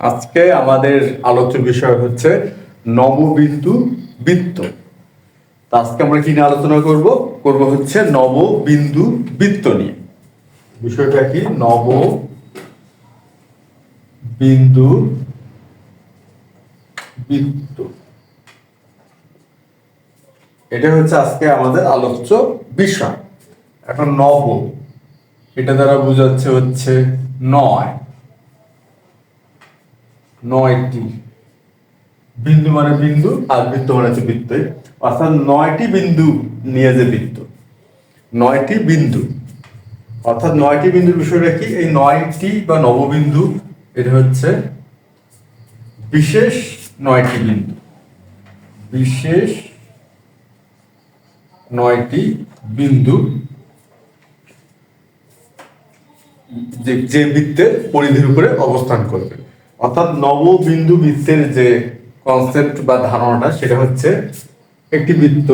আজকে আমাদের আলোচ্য বিষয় হচ্ছে নববিন্দু বৃত্ত। তা আজকে আমরা কি নিয়ে আলোচনা করব হচ্ছে নববিন্দু বৃত্ত নিয়ে। বিষয়টা কি? নববিন্দু বৃত্ত, এটা হচ্ছে আজকে আমাদের আলোচ্য বিষয়। এখন নব, এটা দ্বারা বোঝাচ্ছে হচ্ছে নয়টি। বিন্দু মানে বিন্দু, আর বৃত্ত মানে হচ্ছে বৃত্ত, অর্থাৎ 9টি বিন্দু নিয়ে যে বৃত্ত, 9টি বিন্দু, অর্থাৎ 9টি বিন্দুর বিষয়টা কি? এই 9টি বা নববিন্দু, এটা হচ্ছে বিশেষ 9টি বিন্দু, বিশেষ 9টি বিন্দু যে বৃত্তের পরিধির উপরে অবস্থান করবে। অর্থাৎ নববিন্দু বৃত্তের যে কনসেপ্ট বা ধারণাটা, সেটা হচ্ছে একটি বৃত্ত,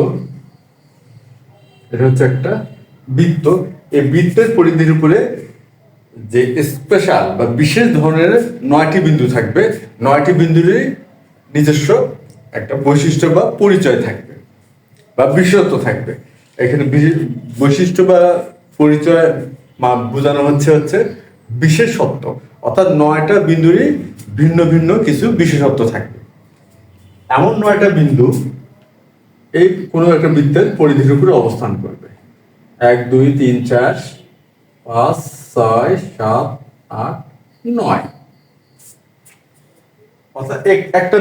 এটা হচ্ছে একটা বৃত্ত। এই বৃত্তের পরিধির উপরে যে স্পেশাল বা বিশেষ ধরনের 9টি বিন্দু থাকবে, 9টি বিন্দুরই নিজস্ব একটা বৈশিষ্ট্য বা পরিচয় থাকবে বা বিশেষত্ব থাকবে। এখানে বৈশিষ্ট্য বা পরিচয় বোঝানো হচ্ছে বিশেষত্ব, অর্থাৎ 9টা বিন্দুরই ভিন্ন ভিন্ন কিছু বিশেষত্ব থাকবে। এমন 9টা বিন্দু এই কোনো একটা বৃত্তের পরিধির উপরে অবস্থান করবে। 1 2 3 4 5 6 7 8 9, অর্থাৎ একটা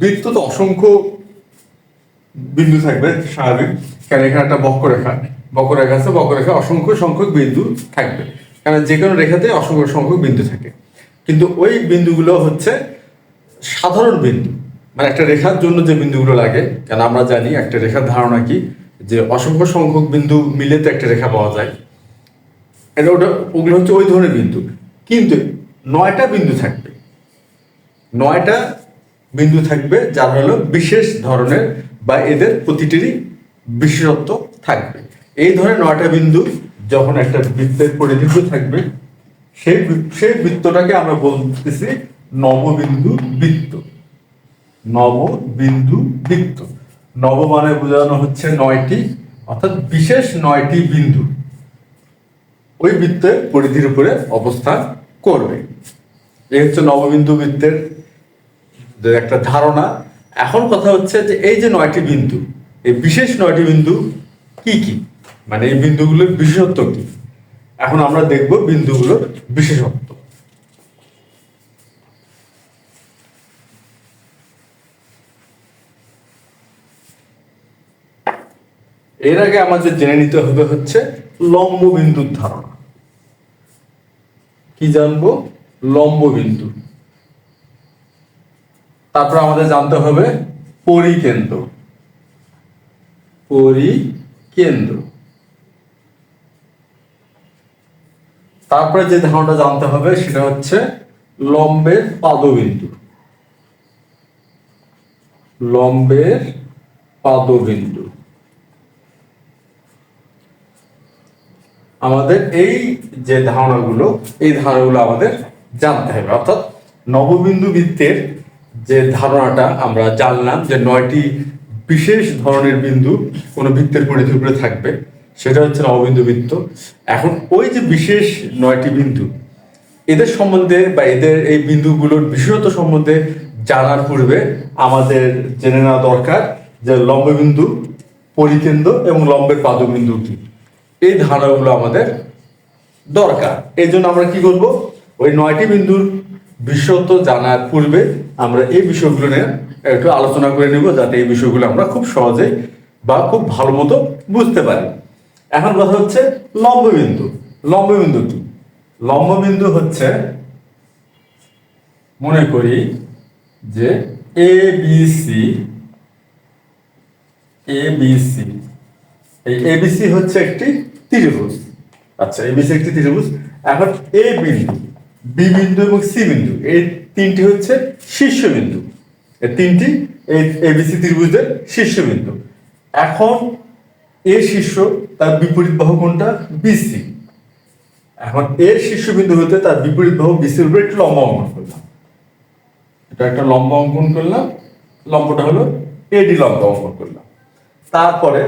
বৃত্ত তো অসংখ্য বিন্দু থাকবে স্বাভাবিক, কারণ এখানে একটা বক্ররেখা আছে, বক্ররেখা অসংখ্য সংখ্যক বিন্দু থাকবে, কারণ যে কোনো রেখাতে অসংখ্য সংখ্যক বিন্দু থাকে। কিন্তু ওই বিন্দুগুলো হচ্ছে সাধারণ বিন্দু, মানে একটা রেখার জন্য যে বিন্দুগুলো লাগে, কেন আমরা জানি একটা রেখার ধারণা কি, যে অসংখ্য সংখ্যক বিন্দু মিলে তো একটা রেখা পাওয়া যায়। ওগুলো হচ্ছে ওই ধরনের বিন্দু। কিন্তু 9টা বিন্দু থাকবে, 9টা বিন্দু থাকবে যার হলো বিশেষ ধরনের, বা এদের প্রতিটিরই বিশেষত্ব থাকবে। এই ধরনের 9টা বিন্দু যখন একটা বৃত্তের পরিধিতে থাকবে, সেই বৃত্তটাকে আমরা বলতেছি নববিন্দু বৃত্ত। নববিন্দু বৃত্ত, নব মানে বোঝানো হচ্ছে 9টি, অর্থাৎ বিশেষ 9টি বিন্দু ওই বৃত্তের পরিধির উপরে অবস্থান করবে। এই হচ্ছে নববিন্দু বৃত্তের একটা ধারণা। এখন কথা হচ্ছে যে এই যে 9টি বিন্দু, এই বিশেষ 9টি বিন্দু কি কি, মানে এই বিন্দুগুলোর বিশেষত্ব কি। এখন আমরা দেখব বিন্দুগুলোর বিশেষত্ব। এর আগে আমাদের জেনে নিতে হবে হচ্ছে লম্ব বিন্দুর ধারণা। কি জানবো? লম্ব বিন্দু। তারপর আমাদের জানতে হবে পরিকেন্দ্র। তারপরে যে ধারণাটা জানতে হবে সেটা হচ্ছে লম্বের পাদবিন্দু। আমাদের এই যে ধারণাগুলো, আমাদের জানতে হবে। অর্থাৎ নববিন্দু বৃত্তের যে ধারণাটা আমরা জানলাম, যে 9টি বিশেষ ধরনের বিন্দু কোনো বৃত্তের পরিধির উপরে থাকবে, সেটা হচ্ছে নববিন্দু বৃত্ত। এখন ওই যে বিশেষ 9টি বিন্দু, এদের সম্বন্ধে বা এদের এই বিন্দুগুলোর বিশেষত্ব সম্বন্ধে জানার পূর্বে আমাদের জেনে নেওয়া দরকার যে লম্ববিন্দু, পরিকেন্দ্র এবং লম্বের পাদবিন্দু কি, এই ধারণাগুলো আমাদের দরকার। এই জন্য আমরা কি করব, ওই 9টি বিন্দুর বিশেষত্ব জানার পূর্বে আমরা এই বিষয়গুলো নিয়ে একটু আলোচনা করে নিব, যাতে এই বিষয়গুলো আমরা খুব সহজেই বা খুব ভালো মতো বুঝতে পারি। এখন কথা হচ্ছে লম্ববিন্দু। লম্ববিন্দু কি? লম্ববিন্দু হচ্ছে, মনে করি যে এবিসি, এই এবিসি হচ্ছে একটি ত্রিভুজ। আচ্ছা, এবিসি একটি ত্রিভুজ। এখন এ বিন্দু, বি বিন্দু এবং সি বিন্দু, এই তিনটি হচ্ছে শীর্ষবিন্দু। এই তিনটি এই এবিসি ত্রিভুজের শীর্ষবিন্দু। এখন এ শীর্ষ, তার বিপরীত বাহু কোনটা? বিসি। এখন এর শীর্ষবিন্দু হতে তার বিপরীত বাহু বিসির উপরে একটু লম্ব অঙ্কন করলাম। এটা একটা লম্ব অঙ্কন করলাম, লম্বটা হলো এডি লম্ব অঙ্কন করলাম। তারপরে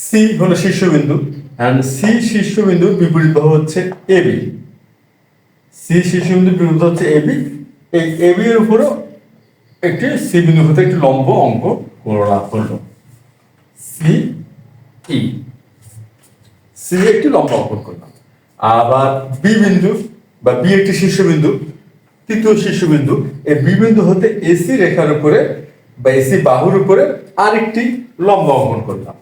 সি হলো শীর্ষবিন্দু, এন্ড সি শীর্ষবিন্দুর বিপরীত বাহু হচ্ছে এবি। সি শীর্ষবিন্দুর বিপরীত বাহু হচ্ছে এবি। এই এবি এর উপরও একটি সি বিন্দু হতে একটি লম্ব অঙ্ক করলাম হলো সি ই। সি একটি লম্ব অঙ্কন করলাম। আবার বি বিন্দু বা বি একটি শীর্ষবিন্দু, তৃতীয় শীর্ষবিন্দু, এই বি বিন্দু হতে এসি রেখার উপরে বা এসি বাহুর উপরে আরেকটি লম্ব অঙ্কন করলাম,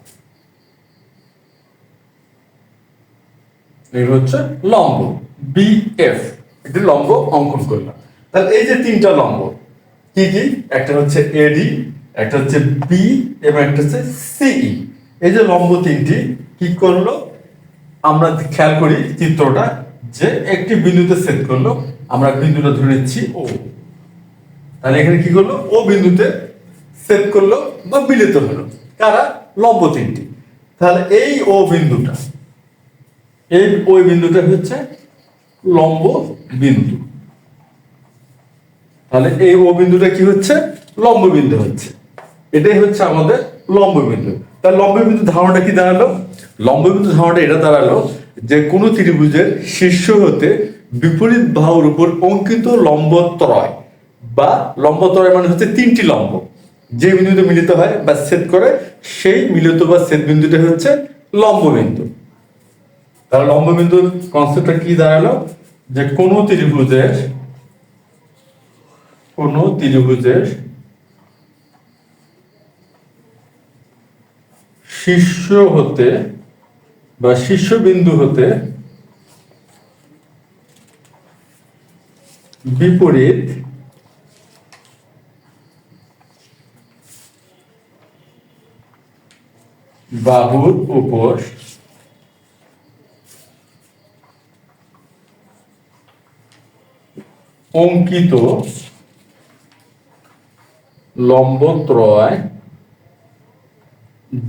এগুলো হচ্ছে লম্ব বি এফ, একটি লম্ব অঙ্কন করলাম। তাহলে এই যে তিনটা লম্ব কি কি, একটা হচ্ছে এডি, একটা হচ্ছে বি এবং একটা হচ্ছে সিই। এই যে লম্ব তিনটি কি করলো, আমরা খেয়াল করি চিত্রটা, যে একটি বিন্দুতে ছেদ করলো, আমরা বিন্দুটা ধরে নিচ্ছি ও। তাহলে এখানে কি করলো, ও বিন্দুতে ছেদ করলো বা মিলিত হলো কারা, লম্ব তিনটি। তাহলে এই ও বিন্দুটা, এই ওই বিন্দুটা হচ্ছে লম্ব বিন্দু। তাহলে এই ও বিন্দুটা কি হচ্ছে, লম্ব বিন্দু হচ্ছে। এটাই হচ্ছে আমাদের লম্ব বিন্দু। তাহলে লম্ব বিন্দু ধারণাটা কি দাঁড়ালো, লম্ব বিন্দু ধারণাটা এটা দাঁড়ালো যে কোনো ত্রিভুজের শীর্ষ হতে বিপরীত বাহুর উপর অঙ্কিত লম্বত্রয়, বা লম্বত্রয় মানে হচ্ছে তিনটি লম্ব যে বিন্দুতে মিলিত হয় বা ছেদ করে, সেই মিলিত বা ছেদ বিন্দুটা হচ্ছে লম্ব বিন্দু। তাহলে লম্ব বিন্দুর কনসেপ্টটা কি দাঁড়ালো, যে কোনো ত্রিভুজের শীর্ষ হতে বা শীর্ষবিন্দু হতে বিপরীত বাহুর উপর অঙ্কিত লম্বত্রয়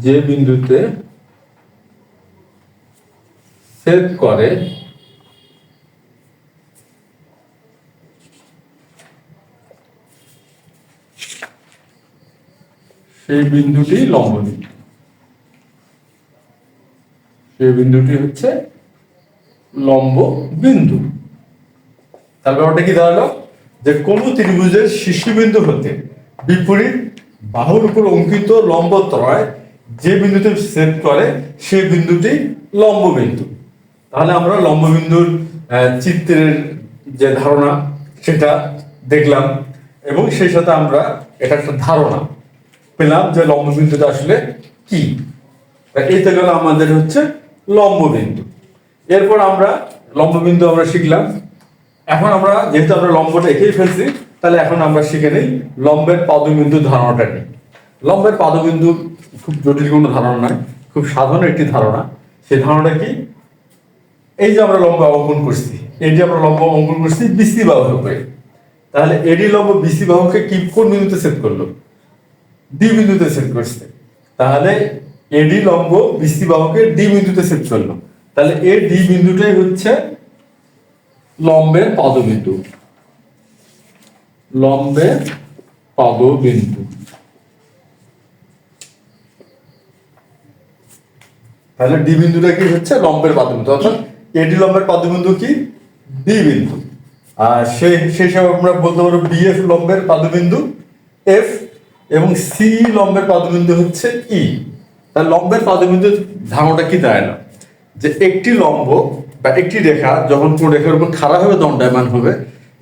যে বিন্দুতে ছেদ করে, সেই বিন্দুটি লম্ব বিন্দু। সেই বিন্দুটি হচ্ছে লম্ব বিন্দু। তাহলে ওটা কি দাঁড়ালো, যে কোন ত্রিভুজের শীর্ষবিন্দু হতে বিপরীত বাহুর উপর অঙ্কিত লম্বত্রয় যে বিন্দুতে ছেদ করে, সেই বিন্দুটি লম্ব বিন্দু। তাহলে আমরা লম্ব বিন্দুর চিত্রের যে ধারণা সেটা দেখলাম, এবং সেই সাথে আমরা এটা একটা ধারণা পেলাম যে লম্ব বিন্দুটা আসলে কি। এইটা গেল আমাদের হচ্ছে লম্ব বিন্দু। এরপর আমরা লম্ব বিন্দু আমরা শিখলাম। এখন আমরা যেহেতু আমরা লম্বটা এঁকেই ফেলছি, তাহলে এখন আমরা শিখে নিই লম্বের পাদবিন্দু ধারণাটা নিই। লম্বের পাদবিন্দু খুব জটিল কোনো ধারণা নয়, খুব সাধারণ একটি ধারণা। সেই ধারণাটা কি, এই যে আমরা লম্ব অঙ্কন করছি, এই যে আমরা লম্ব অঙ্কন করছি বিসি বাহুর উপরে, তাহলে এডি লম্ব বিসি বাহুকে কি কোন বিন্দুতে ছেদ করলো, ডি বিন্দুতে ছেদ করছে। তাহলে এডি লম্ব বিসি বাহুকে ডি বিন্দুতে ছেদ করলো, তাহলে এ ডি বিন্দুটাই হচ্ছে লম্বের পাদবিন্দু। লম্বের পাদবিন্দু। তাহলে ডি বিন্দুটা কি হচ্ছে লম্বের পাদবিন্দু, অর্থাৎ এডি লম্বের পাদবিন্দু কি ডি বিন্দু। আর সেই হিসাবে আমরা বলতে পারবো বিএফ লম্বের পাদবিন্দু এফ, এবং সি লম্বের পাদবিন্দু হচ্ছে ই। তাহলে লম্বের পাদবিন্দুর ধারণাটা কি দাঁড়ালো, যে একটি লম্ব বা একটি রেখা যখন কোনো রেখার উপর খাড়াভাবে দণ্ডায়মান হবে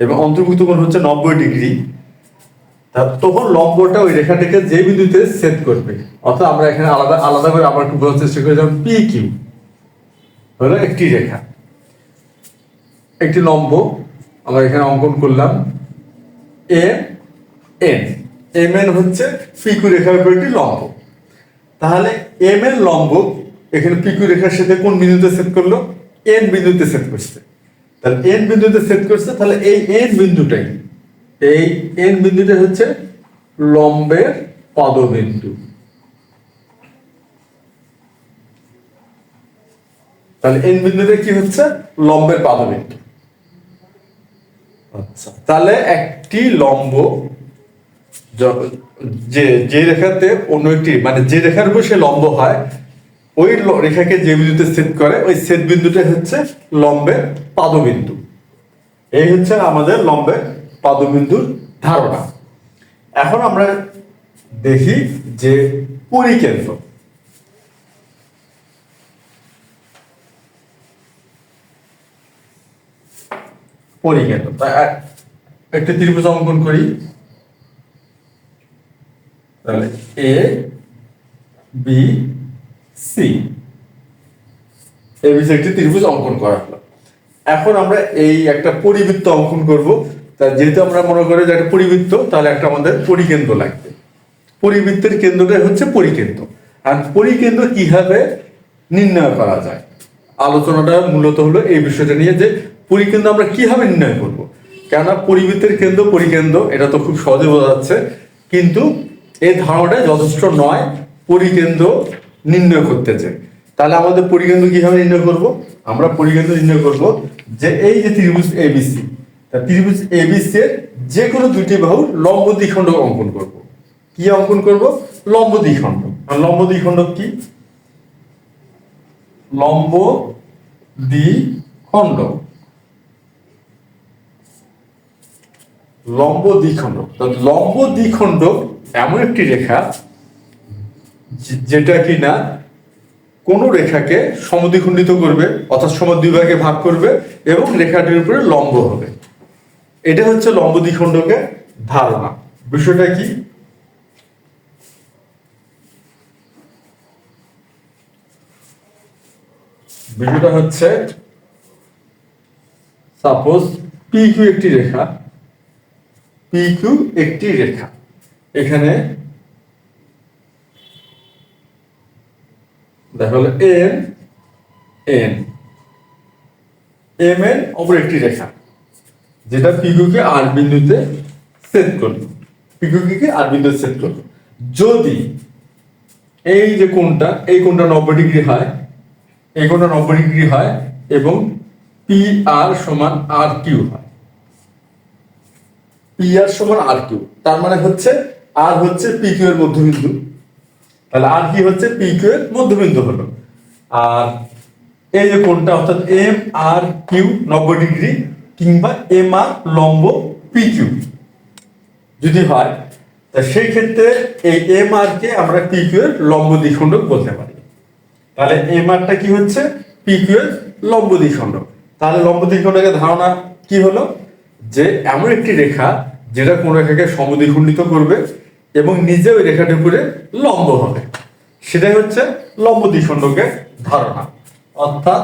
এবং অন্তর্ভুক্ত কোণ হচ্ছে 90 ডিগ্রি, তখন লম্বটা ওই রেখাটাকে যে বিন্দুতে ছেদ করবে, অর্থাৎ আমরা এখানে আলাদা আলাদা করে আবার একটু বোঝার চেষ্টা করি, যেমন পি কিউ হলো একটি রেখা, একটি লম্ব আমরা এখানে অঙ্কন করলাম এম এন। এম এন হচ্ছে পিকু রেখার উপর একটি লম্ব। তাহলে এম এন লম্ব এখানে পিকু রেখার সাথে কোন বিন্দুতে ছেদ করলো, এন বিন্দুতে ছেদ করছে। তাহলে এন বিন্দুতে ছেদ করছে, তাহলে এই এন বিন্দুটাই, এই এন বিন্দুটা হচ্ছে লম্বের পাদবিন্দু। তাহলে এন বিন্দুটা কি হচ্ছে লম্বের পাদবিন্দু। আচ্ছা, তাহলে একটি লম্ব যে যে রেখাতে অন্য একটি মানে যে রেখার উপর সে লম্ব হয়, ওই রেখাকে যে বিন্দুতে ছেদ করে ওই ছেদ বিন্দুটা হচ্ছে লম্বের পাদবিন্দু। এই হচ্ছে আমাদের লম্বের পাদবিন্দুর ধারণা। এখন আমরা দেখি যে পরিকেন্দ্র। পরিকেন্দ্র একটি ত্রিভুজ অঙ্কন করি। তাহলে এ বি সি, এবিসি একটি ত্রিভুজ অঙ্কন করা হলো। এখন আমরা এই একটা পরিবৃত্ত অঙ্কন করব। তা যেহেতু আমরা মনে করি যে একটা পরিবৃত্ত, তাহলে একটা আমাদের পরিকেন্দ্র লাগবে। পরিবৃত্তের কেন্দ্রটাই হচ্ছে পরিকেন্দ্র। আর পরিকেন্দ্র কিভাবে নির্ণয় করা যায়, আলোচনাটা মূলত হলো এই বিষয়টা নিয়ে যে পরিকেন্দ্র আমরা কিভাবে নির্ণয় করব। কেননা পরিবৃত্তের কেন্দ্র পরিকেন্দ্র এটা তো খুব সহজে বোঝা যাচ্ছে, কিন্তু এই ধারণাটা যথেষ্ট নয় পরিকেন্দ্র নির্ণয় করতে চাই। তাহলে আমাদের পরিকেন্দ্র কিভাবে নির্ণয় করব? আমরা পরিকেন্দ্র নির্ণয় করব যে এই যে ত্রিভুজ এবিসি, তা ত্রিভুজ এবিসি এর যে কোনো দুটি বাহুর লম্ব দ্বিখণ্ডক অঙ্কন করব। কি অঙ্কন করব? লম্ব দ্বিখণ্ডক। আর লম্ব দ্বিখণ্ডক কি? লম্ব দ্বিখণ্ডক, লম্ব দ্বিখণ্ডক। লম্ব দ্বিখণ্ডক এমন একটি রেখা যেটা কিনা কোন রেখাকে সমদ্বিখণ্ডিত করবে, অর্থাৎ সমান দুই ভাগে ভাগ করবে এবং রেখাটির উপরে লম্ব হবে। এটা হচ্ছে লম্ব দ্বিখণ্ডকের ধারণা। বিষয়টা কি? বিষয়টা হচ্ছে সাপোজ পি কিউ একটি রেখা, পি কিউ একটি রেখা, এখানে দেখা হলো এম এন, এম এন অপর একটি রেখা যেটা পিকিউকে আর বিন্দুতে ছেদ করলো, পিকিউকে আর বিন্দুতে ছেদ করলো। যদি এই যে কোণটা, এই কোণটা 90 ডিগ্রি হয়, এই কোণটা 90 ডিগ্রি হয় এবং পি আর সমান আর কিউ হয়, পি আর সমান আর কিউ, তার মানে হচ্ছে আর হচ্ছে পি কিউ এর মধ্যবিন্দু। তাহলে আর কি হচ্ছে? পি কিউ এর মধ্যবিন্দু হলো। আর এই যে কোণটা অর্থাৎ এম আর কিউ 90 ডিগ্রি কিংবা এম আর লম্ব পি কিউ যদি হয়, তা সেই ক্ষেত্রে এই এম আর কে আমরা পি কিউ এর লম্ব দ্বিখণ্ডক বলতে পারি। তাহলে এম আরটা কি হচ্ছে? পি কিউ এর লম্ব দ্বিখণ্ডক। তাহলে লম্ব দ্বিখণ্ডকের ধারণা কি হলো? যে এমন একটি রেখা যেটা কোন রেখাকে সমদ্বিখণ্ডিত করবে এবং নিজে ওই রেখাটির উপরে লম্ব হবে, সেটাই হচ্ছে লম্ব দ্বিখণ্ডকের ধারণা। অর্থাৎ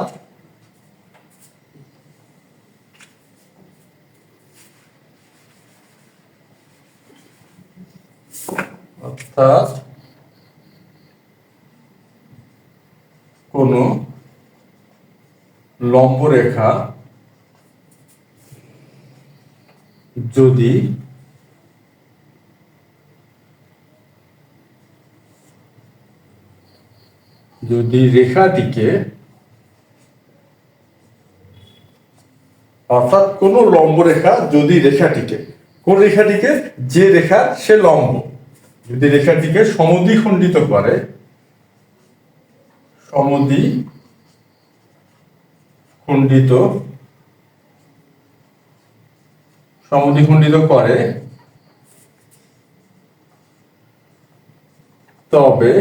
কোন লম্ব রেখা যদি রেখাটিকে, অর্থাৎ কোন লম্ব রেখা যদি রেখাটিকে, কোন রেখাটিকে? যে রেখা সে লম্ব, যদি রেখাটিকে সমদ্বিখণ্ডিত করে, সমদ্বিখণ্ডিত করে, তবে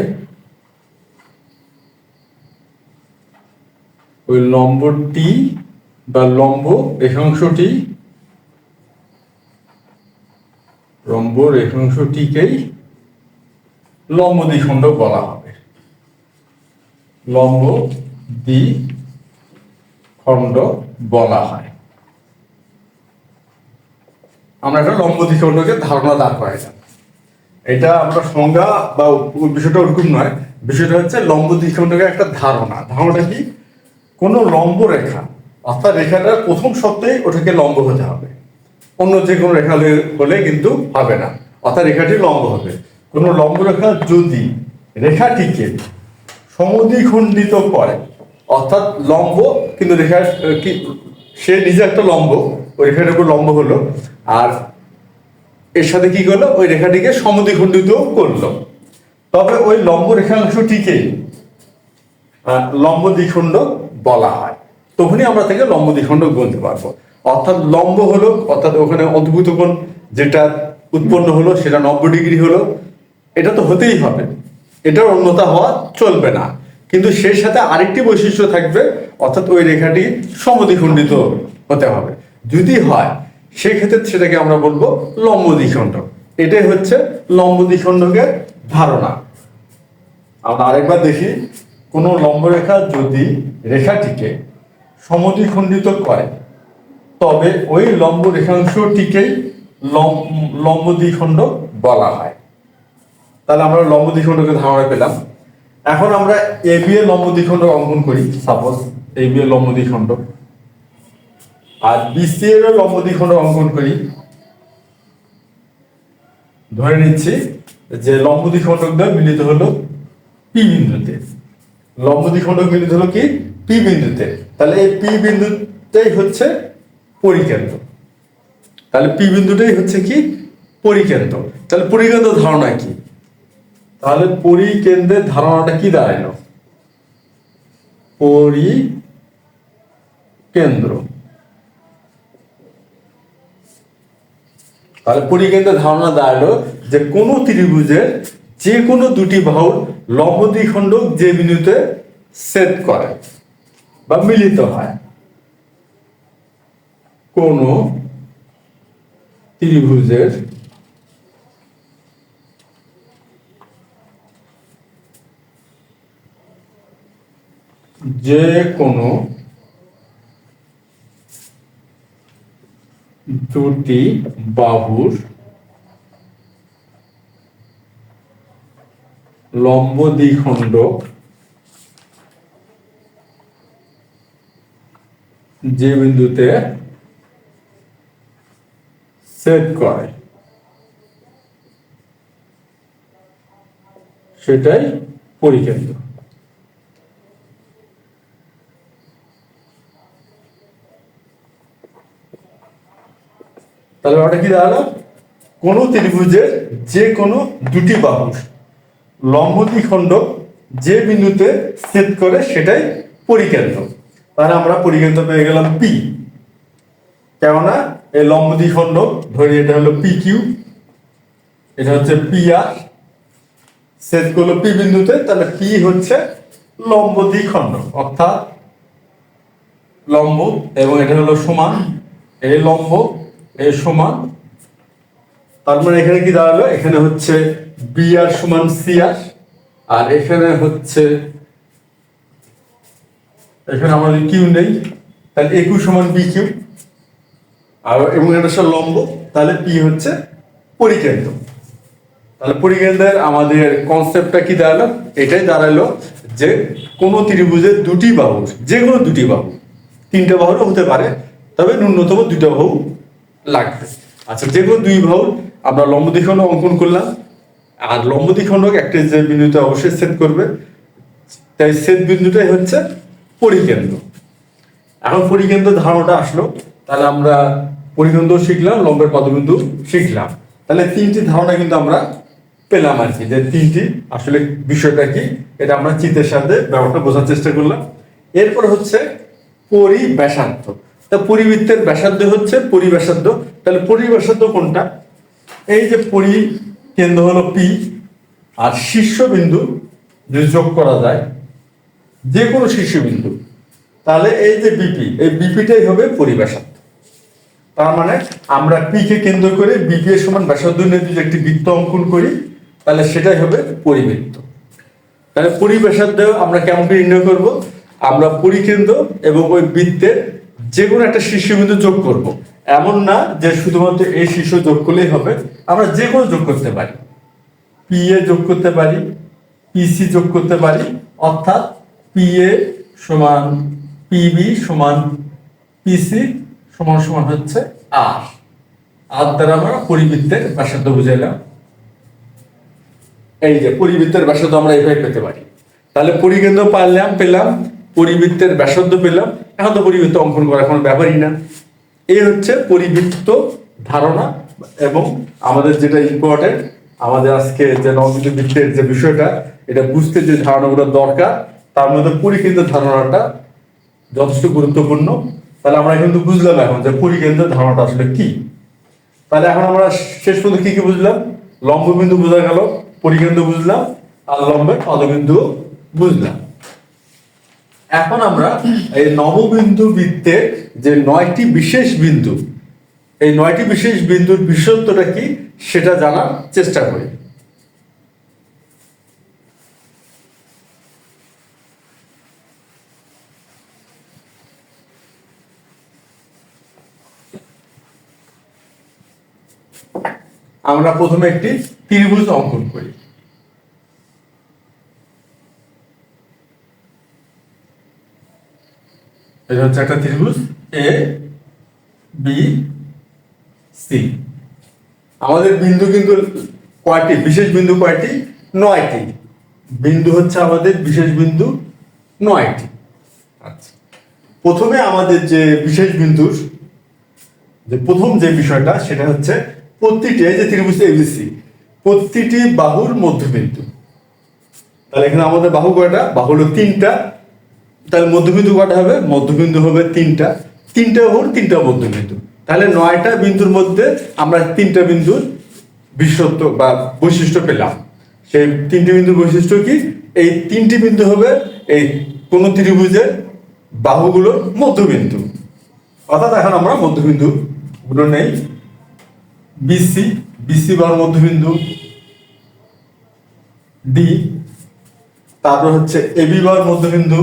ওই লম্বটি বা লম্ব রেখাংশটিকেই লম্ব দ্বিখণ্ডক বলা হবে। লম্ব দ্বিখণ্ডক বলা হয়। আমরা একটা লম্ব দ্বিখণ্ডকের ধারণা দাঁড় করাইলাম। এটা আমরা সংজ্ঞা বা বিষয়টা ওরকম নয়, বিষয়টা হচ্ছে লম্ব দ্বিখণ্ডকের একটা ধারণা। ধারণাটা কি? কোন লম্ব রেখা, অর্থাৎ রেখাটার প্রথম শর্তেই ওটাকে লম্ব হতে হবে, অন্য যে কোনো রেখা হলে কিন্তু হবে না, অর্থাৎ রেখাটি লম্ব হবে। কোন লম্ব রেখা যদি রেখাটিকে সমদ্বিখণ্ডিত করে, অর্থাৎ লম্ব কিন্তু রেখা কি সে নিজে একটা লম্ব, ওই রেখাটুকু লম্ব হলো, আর এর সাথে কি করলো, ওই রেখাটিকে সমদ্বিখণ্ডিত করলো। তবে ওই লম্ব রেখাংশটিকে লম্ব দ্বিখণ্ডক বলা হয়। তখনই আমরা থেকে লম্ব দ্বিখণ্ডক বলতে পারবো। অর্থাৎ লম্ব হলো, অর্থাৎ ওখানে অদ্ভুত কোণ যেটা উৎপন্ন হলো সেটা 90 ডিগ্রি হলো, এটা তো হতেই হবে, এটার অন্যথা হওয়া চলবে না। কিন্তু সেই সাথে আরেকটি বৈশিষ্ট্য থাকবে, অর্থাৎ ওই রেখাটি সমদ্বিখণ্ডিত হতে হবে। যদি হয় সেক্ষেত্রে সেটাকে আমরা বলবো লম্ব দ্বিখণ্ডক। এটাই হচ্ছে লম্ব দ্বিখণ্ডকের ধারণা। আমরা আরেকবার দেখি, কোনো লম্বরেখা যদি রেখাটিকে সমদ্বিখণ্ডিত করে তবে ওই লম্ব রেখাংশটিকেই লম্ব দ্বিখণ্ডক বলা হয়। তাহলে আমরা লম্ব দ্বিখণ্ডকের ধারণা পেলাম। এখন আমরা এবি এর লম্ব দ্বিখণ্ডক অঙ্কন করি। সাপোজ এবি এর লম্ব দ্বিখণ্ডক, আর বিসি এর লম্ব দ্বিখণ্ডক অঙ্কন করি। ধরে নিচ্ছি যে লম্ব দ্বিখণ্ডক দ্বয় মিলিত হলো পি বিন্দুতে। লম্ব দ্বিখণ্ডক মিলিত হলো কি, পি বিন্দুতে। তাহলে এই পি বিন্দুটাই হচ্ছে পরিকেন্দ্র। তাহলে পি বিন্দুটাই হচ্ছে কি, পরিকেন্দ্র। তাহলে পরিকেন্দ্র ধারণা কি? তাহলে পরিকেন্দ্রের ধারণাটা কি দাঁড়াইল? পরিকেন্দ্র। তাহলে পরিকেন্দ্রের ধারণা দাঁড়ালো যে কোনো ত্রিভুজের যে কোনো দুটি বাহুর লম্ব দ্বিখণ্ডক যে বিন্দুতে ছেদ করে বা মিলিত হয়, কোন ত্রিভুজের যে কোনো দুটি বাহুর লম্ব দ্বিখণ্ডক যে বিন্দুতে ছেদ করে সেটাই পরিকেন্দ্র। তাহলে ওটা কি দাঁড়ালো? কোন ত্রিভুজের যে কোনো দুটি বাহুর লম্ব দ্বিখণ্ডক যে বিন্দুতে ছেদ করে সেটাই পরিকেন্দ্র। তাহলে আমরা পরিকেন্দ্র পেয়ে গেলাম পি। কেননা এই লম্ব দ্বিখণ্ডক ধরি এটা হলো পি কিউ, এটা হচ্ছে পি আর, ছেদ করলো পি বিন্দুতে, তাহলে পি হচ্ছে লম্ব দ্বিখণ্ডক, অর্থাৎ লম্ব, এবং এটা হলো সমান, এই লম্ব এই সমান। তার মানে এখানে কি দাঁড়ালো? এখানে হচ্ছে বি আর সমান সি আর, আর এখানে হচ্ছে, এখানে আমাদের কিউ নেই, তাহলে এ কিউ সমান বি কিউ, আর এবং এটা হচ্ছে লম্ব, তাহলে পি হচ্ছে পরিকেন্দ্র। তাহলে পরিকেন্দ্রের আমাদের কনসেপ্টটা কি দাঁড়ালো? এটাই দাঁড়ালো যে কোনো ত্রিভুজের দুটি বাহু, যে কোনো দুটি বাহু, তিনটা বাহুরও হতে পারে, তবে ন্যূনতম দুটো বাহু লাগবে। আচ্ছা, যে কোনো দুই বাহুর আমরা লম্ব দ্বিখণ্ডক অঙ্কন করলাম, আর লম্ব দ্বিখণ্ডক একটা যে বিন্দুতে অবশ্যই ছেদ করবে, তাই ছেদ বিন্দুটাই হচ্ছে পরিকেন্দ্র। এখন পরিকেন্দ্র ধারণাটা আসলো, তাহলে আমরা পরিকেন্দ্র শিখলাম, লম্বের পদবিন্দু শিখলাম। তাহলে তিনটি ধারণা কিন্তু আমরা পেলাম আর কি, যে তিনটি আসলে বিষয়টা কি, এটা আমরা চিত্রের সাথে ব্যাপারটা বোঝার চেষ্টা করলাম। এরপর হচ্ছে পরিব্যাসার্ধ। তা পরিবৃত্তের ব্যাসার্ধ হচ্ছে পরিব্যাসার্ধ। তাহলে পরিব্যাসার্ধ কোনটা? এই যে পরিকেন্দ্র হলো পি, আর শীর্ষবিন্দু যদি যোগ করা যায়, যে কোনো শীর্ষবিন্দু, তাহলে এই যে বিপি, এই বিপিটাই হবে পরিব্যাসার্ধ। তার মানে আমরা পি কে কেন্দ্র করে বিপি এর সমান ব্যাসার্ধ নিয়ে যদি একটি বৃত্ত অঙ্কন করি, তাহলে সেটাই হবে পরিবৃত্ত। তাহলে পরিব্যাসার্ধ আমরা কেমন করে নির্ণয় করব? আমরা পরিকেন্দ্র এবং ওই বৃত্তের যে কোনো একটা শীর্ষবিন্দু যোগ করব। এমন না যে শুধুমাত্র এই শীর্ষ যোগ করলেই হবে, আমরা যে কোনো যোগ করতে পারি, পি এ যোগ করতে পারি, পিসি যোগ করতে পারি, অর্থাৎ পি এ সমান পিবি সমান পিসি সমান সমান হচ্ছে আর। আর দ্বারা আমরা পরিবৃত্তের ব্যাসার্ধ বুঝাইলাম। এই যে পরিবৃত্তের ব্যাসার্ধ আমরা এইভাবে পেতে পারি। তাহলে পরিকেন্দ্র পেলাম, পরিবৃত্তের ব্যাসার্ধ পেলাম। এখন তো পরিবৃত্ত অঙ্কন করার কোনো ব্যাপারই না, এই হচ্ছে পরিবৃত্ত ধারণা। এবং আমাদের যেটা ইম্পর্টেন্ট, আমাদের আজকে যে নববিন্দু বৃত্তের যে বিষয়টা, এটা বুঝতে যে ধারণাগুলো দরকার, তার মধ্যে পরিকেন্দ্র ধারণাটা যথেষ্ট গুরুত্বপূর্ণ। তাহলে আমরা কিন্তু বুঝলাম এখন যে পরিকেন্দ্র ধারণাটা আসলে কি। তাহলে এখন আমরা শেষ পর্যন্ত কি কি বুঝলাম? লম্ববিন্দু বোঝা গেল, পরিকেন্দ্র বুঝলাম, আর লম্বের পদবিন্দু বুঝলাম। এখন আমরা এই নববিন্দু বৃত্তের যে 9টি বিশেষ বিন্দু, এই 9টি বিশেষ বিন্দুর বিশেষত্বটা কি সেটা জানার চেষ্টা করি। আমরা প্রথমে একটি ত্রিভুজ অঙ্কন করি। এটা হচ্ছে একটা ত্রিভুজ এ বি সি। আমাদের বিন্দু কিন্তু কয়টি বিশেষ বিন্দু? কয়টি? 9টি বিন্দু হচ্ছে আমাদের বিশেষ বিন্দু 9টি। আচ্ছা, প্রথমে আমাদের যে বিশেষ বিন্দুর যে প্রথম যে বিষয়টা সেটা হচ্ছে প্রতিটি এই যে ত্রিভুজ এবিসি, প্রতিটি বাহুর মধ্যবিন্দু। তাহলে এখানে আমাদের বাহু কয়টা? বাহু হলো 3টা। তাহলে মধ্যবিন্দু কয়টা হবে? মধ্যবিন্দু হবে 3টা। 3টা বাহুর 3টা মধ্যবিন্দু। তাহলে 9টা বিন্দুর মধ্যে আমরা 3টা বিন্দুর বিশেষত্ব বা বৈশিষ্ট্য পেলাম। সেই 3টি বিন্দুর বৈশিষ্ট্য কি? এই 3টি বিন্দু হবে এই কোন ত্রিভুজের বাহুগুলোর মধ্যবিন্দু। অর্থাৎ এখন আমরা মধ্যবিন্দু গুলো নেই। বিসি, বিসি বাহুর মধ্যবিন্দু ডি, তারপর হচ্ছে এবি বাহুর মধ্যবিন্দু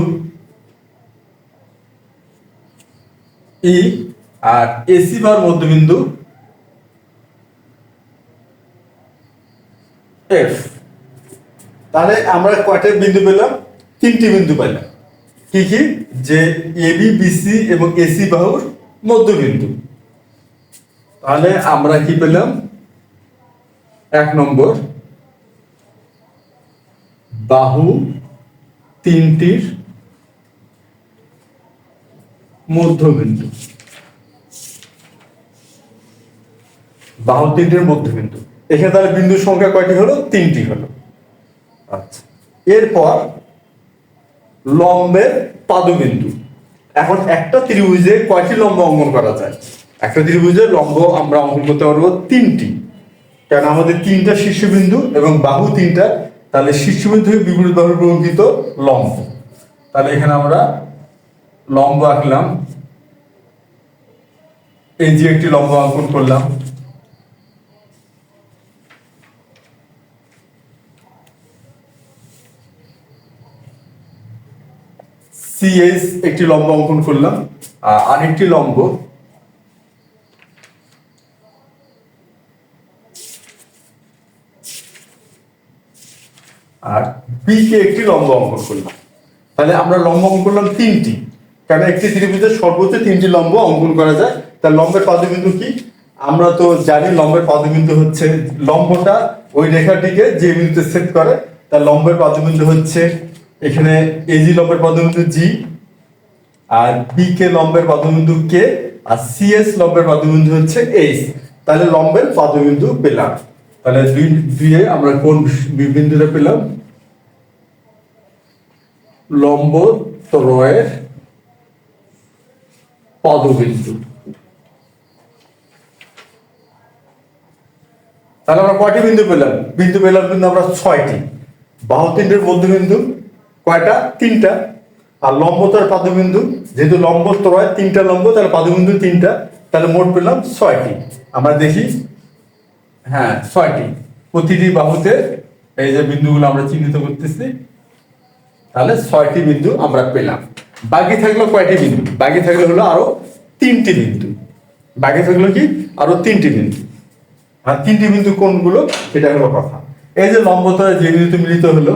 ই, আর এসি বাহুর মধ্যবিন্দু এফ। তাহলে আমরা কয়টা বিন্দু পেলাম? 3টি বিন্দু পেলাম। কি কি? যে এবি, বিসি এবং এসি বাহুর মধ্যবিন্দু। তাহলে আমরা কি পেলাম? 1 নম্বর, বাহু 3টির মধ্যবিন্দু। বাহু 3টির মধ্যবিন্দু। এখানে তাহলে বিন্দুর সংখ্যা কয়টি হলো? 3টি হলো। আচ্ছা, এরপর লম্বের পাদবিন্দু। এখন একটা ত্রিভুজে কয়টি লম্ব অঙ্কন করা যায়? একটা ত্রিভুজের লম্ব আমরা অঙ্কন করতে পারবো 3টি, কারণ আমাদের 3টা শীর্ষবিন্দু এবং বাহু 3টা। তাহলে শীর্ষবিন্দু থেকে বিপরীত বাহুর প্রকৃত লম্ব। তাহলে এখানে আমরা লম্ব আঁকলাম, এই যে একটি লম্ব অঙ্কন করলাম। সিএস একটি লম্ব অঙ্কন করলাম, আর আরেকটি লম্ব আর বি কে একটি লম্ব অঙ্কন করলাম। তাহলে আমরা লম্ব অঙ্কন করলাম 3টি, কারণ একটি ত্রিভুজের সর্বোচ্চ 3টি লম্ব অঙ্কন করা যায়। তার লম্বের পাদবিন্দু কি? আমরা তো জানি লম্বের পাদবিন্দু হচ্ছে লম্বটা ওই রেখাটিকে যে বিন্দুতে ছেদ করে। তার লম্বের পাদবিন্দু হচ্ছে এখানে এজি লম্বের পাদবিন্দু জি, আর বি কে লম্বের পাদবিন্দু কে, আর সিএস লম্বের পাদবিন্দু হচ্ছে এইচ। তাহলে লম্বের পাদবিন্দু পেলাম। তাহলে দুইয়ে আমরা কোন বিন্দুটা পেলাম? লম্ব ত্রয়ের পদবিন্দু। তাহলে আমরা কয়টি বিন্দু পেলাম? বিন্দু পেলাম কিন্তু আমরা 6টি। বাহু 3টির মধ্যবিন্দু কয়টা? 3টা। আর লম্বতর পাদবিন্দু, যেহেতু লম্ব ত্রয় 3টা লম্ব, তাহলে পাদবিন্দু 3টা। তাহলে মোট পেলাম 6টি। আমরা দেখি, হ্যাঁ 6টি। প্রতিটি বাহুতে এই যে বিন্দুগুলো আমরা চিহ্নিত করতেছি, তাহলে 6টি বিন্দু আমরা পেলাম। বাকি থাকলো কয়টি বিন্দু? বাকি থাকলো হলো আরো 3টি বিন্দু। বাকি থাকলো কি? আরো 3টি বিন্দু। আর 3টি বিন্দু কোনগুলো সেটা হলো কথা। এই যে লম্বতলে যে বিন্দুতে মিলিত হলো,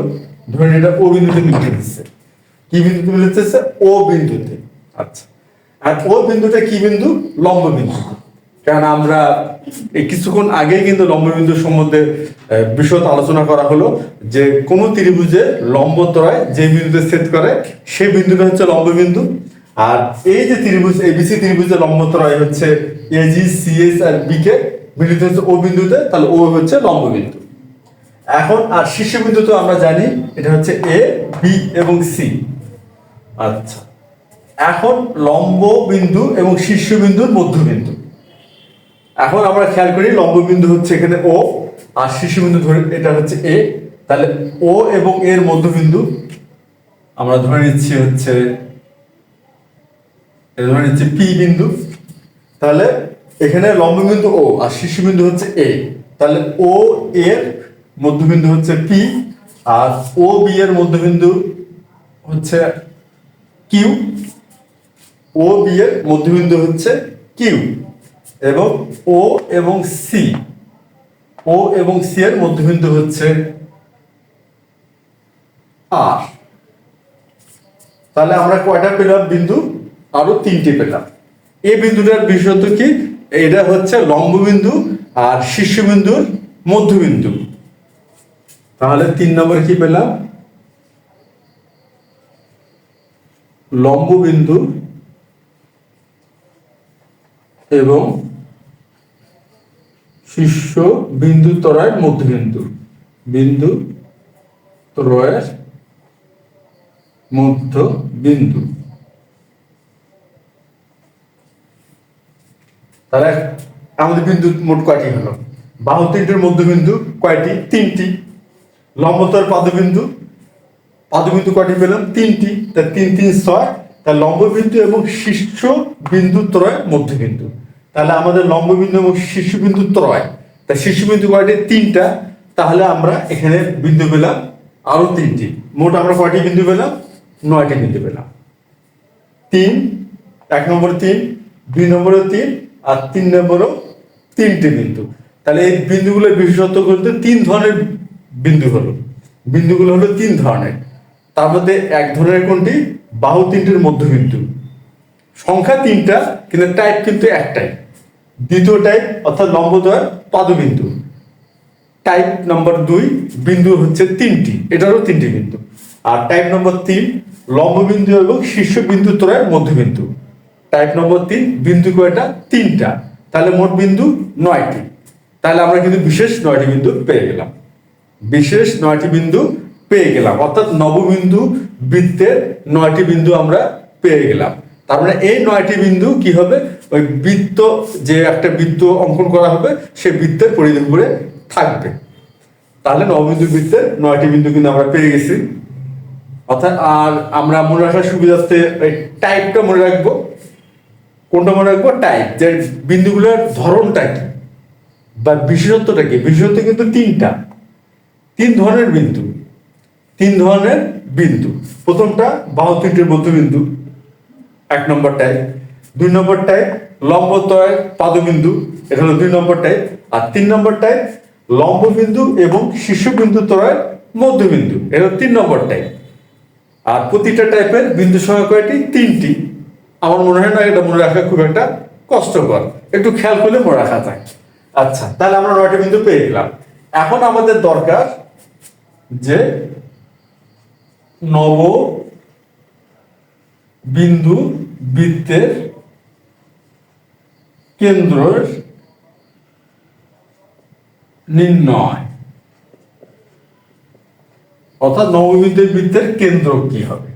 ধরুন এটা ও বিন্দুতে মিলিত হচ্ছে। কি বিন্দুতে মিলিত হচ্ছে? ও বিন্দুতে। আচ্ছা, আর ও বিন্দুটা কি বিন্দু? লম্ব বিন্দু। কারণ আমরা এই কিছুক্ষণ আগেই কিন্তু লম্ববিন্দু সম্বন্ধে বিশদ আলোচনা করা হলো, যে কোন ত্রিভুজে লম্বত্রয় যে বিন্দুতে ছেদ করে সেই বিন্দুটা হচ্ছে লম্ববিন্দু। আর এই যে ত্রিভুজ এবিসি ত্রিভুজের লম্বত্রয় হচ্ছে এজি সিএস আর বি কে মিলিত হচ্ছে ও বিন্দুতে, তাহলে ও হচ্ছে লম্ব বিন্দু। এখন আর শীর্ষবিন্দু তো আমরা জানি এটা হচ্ছে এ বি এবং সি। আচ্ছা, এখন লম্ব বিন্দু এবং শীর্ষবিন্দুর মধ্যবিন্দু। এখন আমরা খেয়াল করি লম্ব বিন্দু হচ্ছে এখানে ও, আর শীর্ষবিন্দু ধরে এটা হচ্ছে এ, তাহলে ও এবং এর মধ্যবিন্দু আমরা ধরে নিচ্ছি হচ্ছে পি বিন্দু। তাহলে এখানে লম্ব বিন্দু ও আর শীর্ষবিন্দু হচ্ছে এ, তাহলে ও এর মধ্যবিন্দু হচ্ছে পি, আর ও বি এর মধ্যবিন্দু হচ্ছে কিউ, ও বি এর মধ্যবিন্দু হচ্ছে কিউ, এবং ও এবং সি এর মধ্যবিন্দু হচ্ছে আর। তাহলে আমরা কয়টা পেলাম বিন্দু? আরো 3টে পেলাম। এই বিন্দুটার বিশেষত্ব কি? এটা হচ্ছে লম্ব বিন্দু আর শীর্ষবিন্দুর মধ্যবিন্দু। তাহলে 3 নম্বরে কি পেলাম? লম্ব বিন্দু এবং শীর্ষ বিন্দু ত্রয়ের মধ্যবিন্দু, বিন্দু ত্রয়ের মধ্যবিন্দু। তাহলে আমাদের বিন্দু মোট কয়টি হলো? বাহু তিনটির মধ্যবিন্দু কয়টি? 3টি। লম্বতর পাদবিন্দু কয়টি পেলাম? 3টি। তা 3 3 6। তার লম্ব বিন্দু এবং শীর্ষ বিন্দু ত্রয় মধ্যবিন্দু। তাহলে আমাদের লম্ব বিন্দু এবং শীর্ষ বিন্দু ত্রয়, তা শীর্ষ বিন্দু কয়টি? 3টা। তাহলে আমরা এখানে বিন্দু পেলাম আরো 3টি। মোট আমরা কয়টি বিন্দু পেলাম? 9টি বিন্দু পেলাম। 3, 1 নম্বরে 3, 2 নম্বরে 3, আর 3 নম্বরেও 3টি বিন্দু। তাহলে এই বিন্দুগুলোর বিশেষত্ব করতে 3 ধরনের বিন্দু হলো। বিন্দুগুলো হলো 3 ধরনের। তার মধ্যে এক ধরনের কোনটি? বাহু তিনটির মধ্যবিন্দু। সংখ্যা 3টা, কিন্তু টাইপ কিন্তু একটাই। দ্বিতীয় টাইপ অর্থাৎ লম্বদ্বয় পাদবিন্দু, টাইপ নম্বর 2 বিন্দু হচ্ছে 3টি, এটারও 3টি বিন্দু। আর টাইপ নম্বর 3 লম্ব বিন্দু এবং শীর্ষ বিন্দু ত্রয়ের মধ্যবিন্দু। টাইপ নম্বর 3 বিন্দু কয়টা? 3টা। তাহলে মোট বিন্দু 9টি। তাহলে আমরা কিন্তু বিশেষ 9টি বিন্দু পেয়ে গেলাম। বিশেষ 9টি বিন্দু পেয়ে গেলাম, অর্থাৎ নববিন্দু বৃত্তের 9টি বিন্দু আমরা পেয়ে গেলাম। তার মানে এই 9টি বিন্দু কি হবে? ওই বৃত্ত, যে একটা বৃত্ত অঙ্কন করা হবে সেই বৃত্তের পরিধি উপরে থাকবে। তাহলে নববিন্দু বৃত্তের 9টি বিন্দু কিন্তু আমরা পেয়ে গেছি। অর্থাৎ আর আমরা মনে রাখার সুবিধার্থে এই টাইপটা মনে রাখবো। কোনটা মনে রাখবো? টাইপ, যে বিন্দুগুলোর ধরনটা কি বা বিশেষত্বটা কি। বিশেষত্ব কিন্তু 3টা, 3 ধরনের বিন্দু, 3 ধরনের বিন্দু। প্রথমটা বাহু তিনটির মধ্যবিন্দু, 1 নম্বর টাইপ। 2 নম্বর টাইপ লম্বদ্বয় পাদবিন্দু, এটা হলো 2 নম্বর টাইপ। আর 3 নম্বর টাইপ লম্ব বিন্দু এবং শীর্ষ বিন্দু ত্রয়ের মধ্যবিন্দু, এটা হলো 3 নম্বর টাইপ। আর প্রতিটা টাইপের বিন্দু সংখ্যা কয়টি? 3টি। আমার মনে হয় না এটা মনে রাখা খুব একটা কষ্টকর, একটু খেয়াল করলে মনে রাখা যায়। আচ্ছা, তাহলে আমরা 9টি বিন্দু পেয়ে গেলাম। এখন আমাদের দরকার যে নব বিন্দু বৃত্তের কেন্দ্রের নির্ণয়, অর্থাৎ নববিন্দু বৃত্তের কেন্দ্র কি হবে।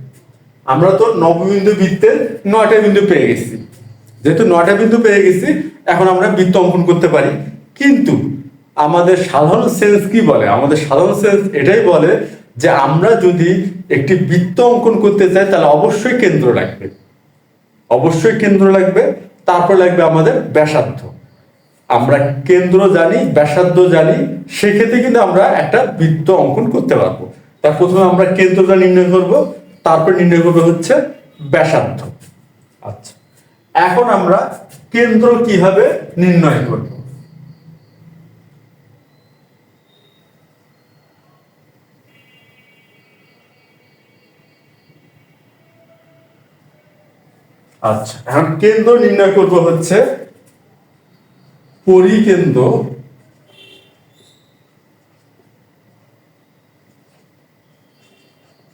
আমরা তো নববিন্দু বৃত্তের 9টা বিন্দু পেয়ে গেছি। যেহেতু 9টা বিন্দু পেয়ে গেছি, এখন আমরা বৃত্ত অঙ্কন করতে পারি। কিন্তু আমাদের সাধারণ সেন্স কি বলে? আমাদের সাধারণ সেন্স এটাই বলে যে আমরা যদি একটি বৃত্ত অঙ্কন করতে চাই তাহলে অবশ্যই কেন্দ্র লাগবে, অবশ্যই কেন্দ্র লাগবে। তারপর লাগবে আমাদের ব্যাসার্ধ। আমরা কেন্দ্র জানি, ব্যাসার্ধ জানি, সেক্ষেত্রে কিন্তু আমরা একটা বৃত্ত অঙ্কন করতে পারবো। তার প্রথমে আমরা কেন্দ্রটা নির্ণয় করব, তারপর নির্ণয় করবো হচ্ছে ব্যাসার্ধ। আচ্ছা, এখন আমরা কেন্দ্র কিভাবে নির্ণয় করব? আচ্ছা, এখন কেন্দ্র নির্ণয় করব হচ্ছে পরিকেন্দ্র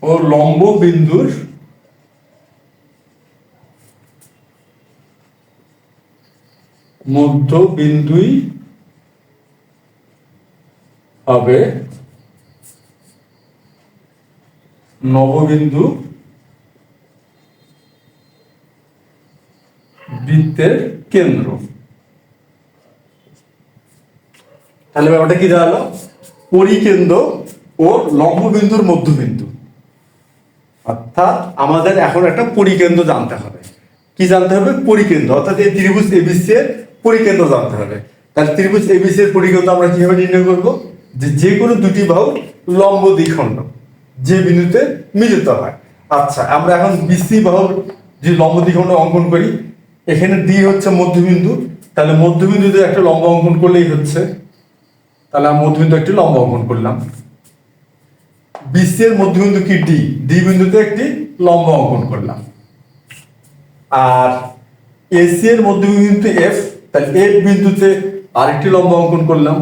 ও লম্ব বিন্দুর মধ্যবিন্দুই হবে নববিন্দু বৃত্তের কেন্দ্র। তাহলে ব্যাপারটা কি দাঁড়ালো? পরিকেন্দ্র ও লম্ববিন্দুর মধ্যবিন্দু। অর্থাৎ আমাদের এখন একটা পরিকেন্দ্র জানতে হবে। কি জানতে হবে? পরিকেন্দ্র, অর্থাৎ এই ত্রিভুজ এবিসি এর পরিকেন্দ্র জানতে হবে। তাহলে ত্রিভুজ এবিসি এর পরিকেন্দ্র আমরা কিভাবে নির্ণয় করব? যে কোনো দুটি বাহু লম্ব দ্বিখণ্ড যে বিন্দুতে মিলিত হয়। আচ্ছা, আমরা এখন বিসি বাহুর যে লম্ব দ্বিখণ্ড অঙ্কন করি, এখানে ডি হচ্ছে মধ্যবিন্দু, তাহলে মধ্যবিন্দুতে একটা লম্ব অঙ্কন করলেই হচ্ছে। তাহলে আমি মধ্যবিন্দু একটি লম্ব অঙ্কন করলাম। বিসি এর মধ্যবিন্দু কি? ডি। ডি বিন্দুতে একটি লম্ব অঙ্কন করলাম। আর এসি এর মধ্যবিন্দু এফ, তাহলে এফ বিন্দুতে আরেকটি লম্ব অঙ্কন করলাম।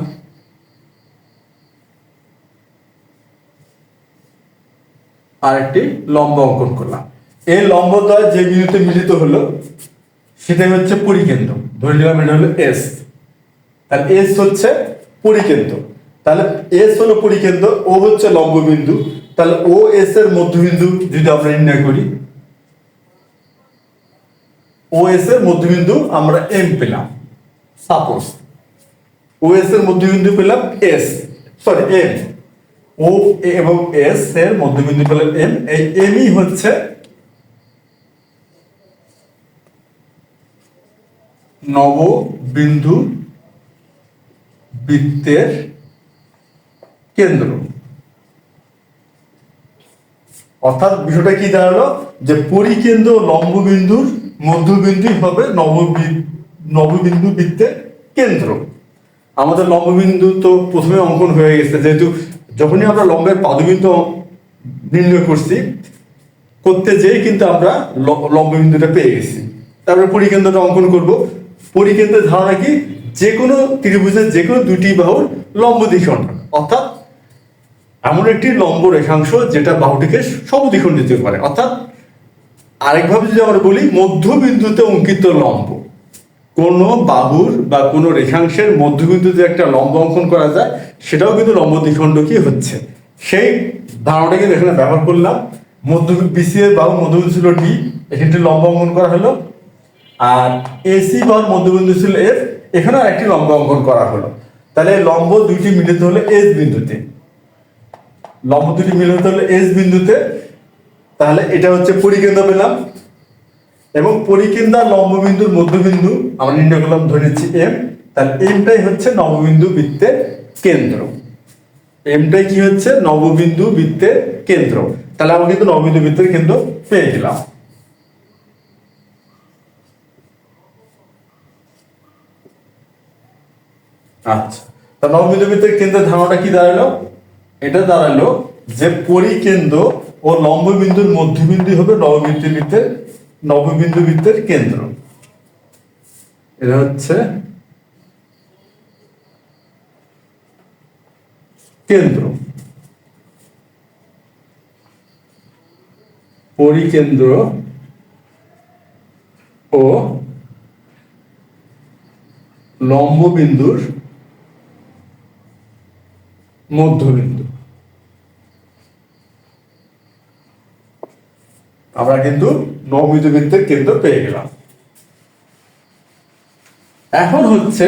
আরেকটি লম্ব অঙ্কন করলাম। এই লম্বদ্বয় যে বিন্দুতে মিলিত হলো সেটাই হচ্ছে পরিকেন্দ্র। ধরে নিলাম এটা হলো এস। তাহলে এস হচ্ছে পরিকেন্দ্র। তাহলে এস হলো পরিকেন্দ্র, ও হচ্ছে লম্ববিন্দু। তাহলে ও এস এর মধ্যবিন্দু যদি আমরা নির্ণয় করি, ও এস এর মধ্যবিন্দু আমরা এম পেলাম। সাপোজ ও এস এর মধ্যবিন্দু পেলাম এস, সরি এম। ও এবং এস এর মধ্যবিন্দু পেলাম এম। এই এমই হচ্ছে নববিন্দু বৃত্তের কেন্দ্র। অর্থাৎ বিষয়টা কি দাঁড়ালো? যে পরিকেন্দ্র লম্ববিন্দুর মধ্যবিন্দুই হবে নববিন্দু বৃত্তের কেন্দ্র। আমাদের লম্ববিন্দু তো প্রথমে অঙ্কন হয়ে গেছে, যেহেতু যখনই আমরা লম্বের পাদবিন্দু নির্ণয় করতে যেয়ে কিন্তু আমরা লম্ববিন্দুটা পেয়ে গেছি। তারপরে পরিকেন্দ্রটা অঙ্কন করব। পরিকেন্দ্রের ধারণা কি? যে কোনো ত্রিভুজের যে কোনো দুটি বাহুর লম্ব দ্বিখণ্ডক, অর্থাৎ এমন একটি লম্ব রেখাংশ যেটা বাহুটিকে সমদ্বিখণ্ডিত করে। অর্থাৎ আরেকভাবে যদি আমরা বলি, মধ্যবিন্দুতে অঙ্কিত লম্ব। কোন বাহুর বা কোনো রেখাংশের মধ্যবিন্দুতে একটা লম্ব অঙ্কন করা যায়, সেটাও কিন্তু লম্ব দ্বিখণ্ডকই হচ্ছে। সেই ধারণাটা কিন্তু এখানে ব্যবহার করলাম। বিসি এর বাহুর মধ্যবিন্দু ছিল ডি, এখানে লম্ব অঙ্কন করা হলো। আর এসি বাহুর মধ্যবিন্দু ছিল এফ, এখানেও একটি লম্ব অঙ্কন করা হলো। তাহলে লম্ব দুইটি মিলিত হলো এস বিন্দুতে। লম্ব দুটি মিলিত হলো এস বিন্দুতে। তাহলে এটা হচ্ছে পরিকেন্দ্র পেলাম, এবং পরিকেন্দ্র লম্ববিন্দুর মধ্যবিন্দু আমরা নির্ণয় করলাম, ধরে নিচ্ছি এম। তাহলে এমটাই হচ্ছে নববিন্দু বৃত্তের কেন্দ্র। এমটাই কি হচ্ছে? নববিন্দু বৃত্তের কেন্দ্র। তাহলে আমরা কিন্তু নববিন্দু বৃত্তের কেন্দ্র পেয়ে গেলাম। আচ্ছা, তা নববিন্দু বৃত্তের কেন্দ্রের ধারণাটা কি দাঁড়ালো? এটা দাঁড়ালো যে পরিকেন্দ্র ও লম্ববিন্দুর মধ্যবিন্দু হবে নববিন্দু বৃত্তের কেন্দ্র। এটা হচ্ছে কেন্দ্র। পরিকেন্দ্র ও লম্ববিন্দুর মধ্যবিন্দু। আমরা কিন্তু নববিন্দু বৃত্তের কেন্দ্র পেয়ে গেলাম। এখন হচ্ছে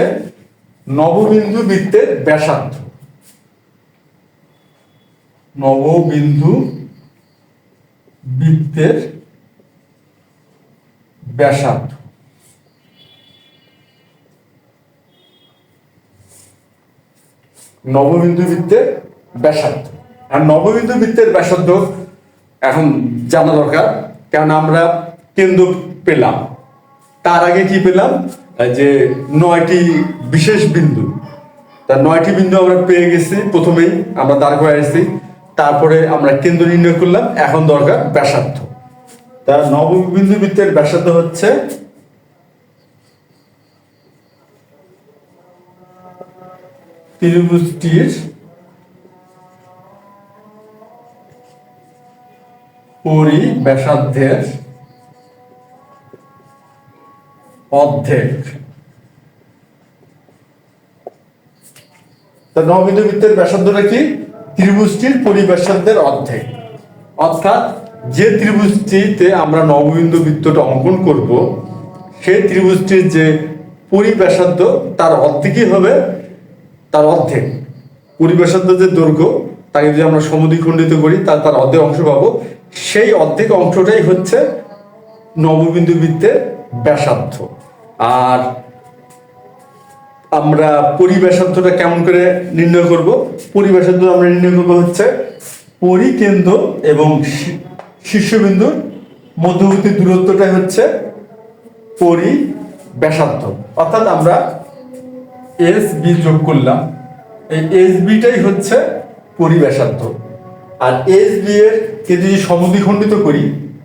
নববিন্দু বৃত্তের ব্যাসার্ধ। নববিন্দু বৃত্তের ব্যাসার্ধ। নববিন্দু বৃত্তের ব্যাসার্ধ। আর নববিন্দু বৃত্তের ব্যাসার্ধ এখন জানা দরকার, কারণ আমরা কেন্দ্র পেলাম, তার আগে কি পেলাম? যে 9টি বিশেষ বিন্দু। তার 9টি বিন্দু আমরা পেয়ে গেছি, প্রথমেই আমরা দাঁড় করে আসছি। তারপরে আমরা কেন্দ্র নির্ণয় করলাম, এখন দরকার ব্যাসার্ধ। তার নববিন্দু বৃত্তের ব্যাসার্ধ হচ্ছে ত্রিভুজটির পরিব্যাসার্ধের অর্ধেক। তা নববিন্দু বৃত্তের ব্যাসার্ধটা কি? ত্রিভুজটির পরিব্যাসার্ধের অর্ধেক। অর্থাৎ যে ত্রিভুজটিতে আমরা নববিন্দু বৃত্তটা অঙ্কন করব, সেই ত্রিভুজটির যে পরিব্যাসার্ধ তার অর্ধেকই হবে, তার অর্ধেক। পরিব্যাসার্ধ যে দৈর্ঘ্য তাকে যদি আমরা সমদ্বিখণ্ডিত করি তার অর্ধেক অংশ পাবো, সেই অর্ধেক অংশটাই হচ্ছে নববিন্দু বৃত্তের ব্যাসার্ধ। আর আমরা পরিব্যাসার্ধটা কেমন করে নির্ণয় করব? পরিব্যাসার্ধ আমরা নির্ণয় করব হচ্ছে পরিকেন্দ্র এবং শীর্ষবিন্দুর মধ্যবর্তী দূরত্বটাই হচ্ছে পরিব্যাসার্ধ। অর্থাৎ আমরা এস বি যোগ করলাম, এই এস বিটাই হচ্ছে পরিব্যাসার্ধ। আর এস বি এর কে যদি সমদ্বিখণ্ডিত করি,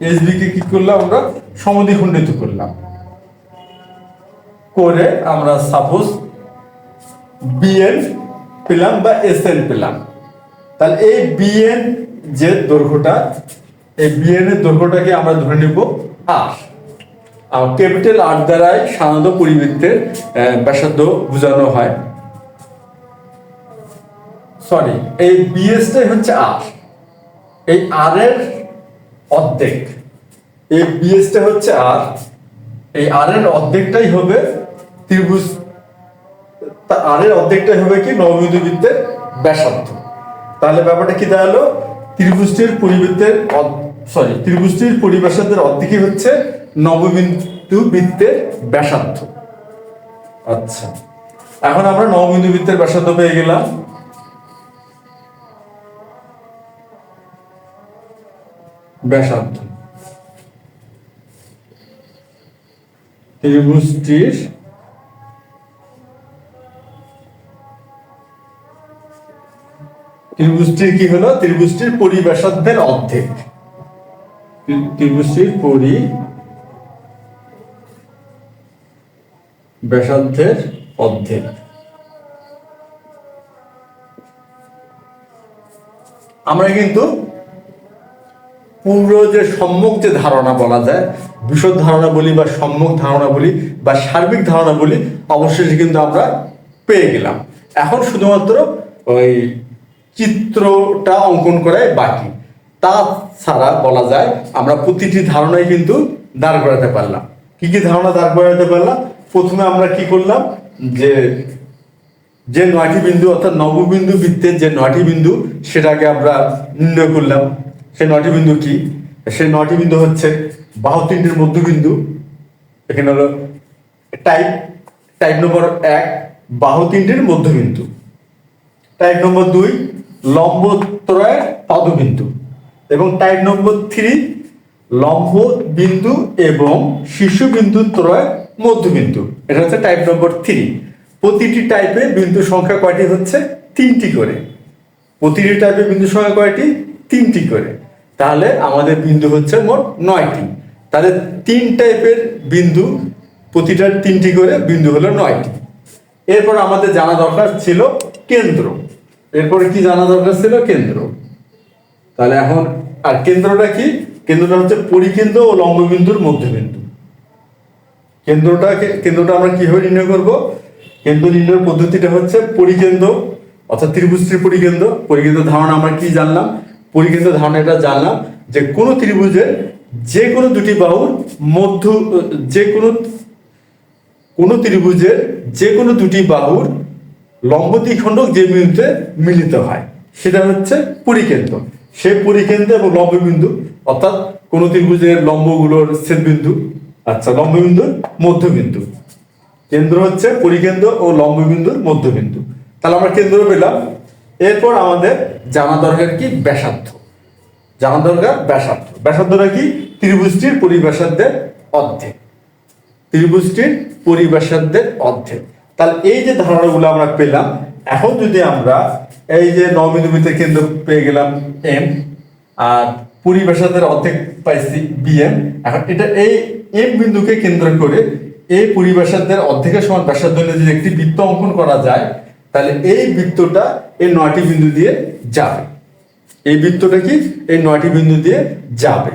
এস বি কে কি করলাম আমরা? সমদ্বিখণ্ডিত করলাম, করে আমরা সাপোজ বিএন পেলাম বা এসএন পেলাম। তাহলে এই বিএন যে দৈর্ঘ্যটা, এই বিএন এর দৈর্ঘ্যটাকে আমরা ধরে নেব আর। ক্যাপিটাল আর দ্বারাই সাধারণত পরিবৃত্তের ব্যাসার্ধ বোঝানো হয়। সরি, এই বিএসটাই হচ্ছে আর, এই আর এর অর্ধেক। এই বিএসটা হচ্ছে আর, এই আর এর অর্ধেকটাই হবে ত্রিভুজ, আর এর অর্ধেকটাই হবে কি? নববিন্দু বৃত্তের ব্যাসার্ধ। তাহলে ব্যাপারটা কি দাঁড়ালো? ত্রিভুজটির ত্রিভুজটির পরিব্যাসার্ধের অর্ধেকই হচ্ছে নববিন্দু বৃত্তের ব্যাসার্ধ। আচ্ছা, এখন আমরা নববিন্দু বৃত্তের ব্যাসার্ধ পেয়ে গেলাম। ব্যাসার্ধ ত্রিভুজটির কি হলো? ত্রিভুজটির পরিব্যাসার্ধের অর্ধেক। ত্রিভুজটির পরিব্যাসার্ধের অর্ধেক। আমরা কিন্তু পূর্ব যে সম্যক যে ধারণা বলা যায়, বিশদ ধারণা বলি বা সম্যক ধারণা বলি বা সার্বিক ধারণা বলি, অবশ্যই কিন্তু আমরা পেয়ে গেলাম। এখন শুধুমাত্র ওই চিত্রটা অঙ্কন করাই বাকি। তাছাড়া বলা যায় আমরা প্রতিটি ধারণাই কিন্তু দাঁড় করাতে পারলাম। কি কি ধারণা দাঁড় করাতে পারলাম? প্রথমে আমরা কি করলাম, যে 9টি বিন্দু অর্থাৎ নববিন্দু বৃত্তের যে 9টি বিন্দু সেটাকে আমরা নির্ণয় করলাম। সেই 9টি বিন্দু কি? সেই 9টি বিন্দু হচ্ছে বাহু তিনটির মধ্যবিন্দু। এখানে হলো টাইপ নম্বর 1 বাহু তিনটির মধ্যবিন্দু, টাইপ নম্বর 2 লম্ব ত্রয়ের পাদবিন্দু, এবং টাইপ নম্বর 3 লম্ব বিন্দু এবং শীর্ষবিন্দু ত্রয়ের মধ্যবিন্দু। এটা হচ্ছে টাইপ নম্বর 3। প্রতিটি টাইপে বিন্দু সংখ্যা কয়টি হচ্ছে? 3টি করে। প্রতিটি টাইপে বিন্দু সংখ্যা কয়টি? 3টি করে। তাহলে আমাদের বিন্দু হচ্ছে মোট 9টি। তাহলে 3 টাইপের বিন্দু, প্রতিটার 3টি করে বিন্দু হলো 9টি। এরপর আমাদের জানা দরকার ছিল কেন্দ্র। এরপরে কি জানা দরকার ছিল? কেন্দ্র। তাহলে এখন আর কেন্দ্রটা কি? কেন্দ্রটা হচ্ছে পরিকেন্দ্র ও লম্ববিন্দুর মধ্যবিন্দু। কেন্দ্রটা আমরা কিভাবে নির্ণয় করব? কেন্দ্র নির্ণয়ের পদ্ধতিটা হচ্ছে পরিকেন্দ্র অর্থাৎ ত্রিভুজটির পরিকেন্দ্র ধারণা আমরা কি জানলাম? পরিকেন্দ্র ধারণা এটা জানলাম যে কোন ত্রিভুজের যে কোনো দুটি বাহুর মধ্য, কোন ত্রিভুজের যে কোনো দুটি বাহুর লম্ব দ্বিখণ্ডক যে বিন্দুতে মিলিত হয় সেটা হচ্ছে পরিকেন্দ্র। সেই পরিকেন্দ্র এবং লম্ববিন্দু অর্থাৎ কোন ত্রিভুজের লম্বগুলোর ছেদবিন্দু, আচ্ছা লম্ববিন্দুর মধ্যবিন্দু। কেন্দ্র হচ্ছে পরিকেন্দ্র ও লম্ববিন্দুর মধ্যবিন্দু। তাহলে আমরা কেন্দ্র পেলাম। এরপর আমাদের জানা দরকার কি? ব্যাসার্ধ। জানা দরকার ব্যাসার্ধ। ব্যাসার্ধটা কি? ত্রিভুজটির পরিব্যাসার্ধের অর্ধেক। ত্রিভুজটির পরিব্যাসার্ধের অর্ধেক। তাহলে এই যে ধারণাগুলো আমরা পেলাম, এখন যদি আমরা এই যে নববিন্দু বৃত্তের কেন্দ্র পেয়ে গেলাম এম, আর পরিব্যাসার্ধের অর্ধেক পাইছি বিএম। এখন এটা এই এম বিন্দুকে কেন্দ্র করে এই পরিব্যাসার্ধের অর্ধেকের সমান ব্যাসার্ধ নিয়ে যদি একটি বৃত্ত অঙ্কন করা যায়, তাহলে এই বৃত্তটা এই 9টি বিন্দু দিয়ে যাবে। এই বৃত্তটা কি? এই 9টি বিন্দু দিয়ে যাবে।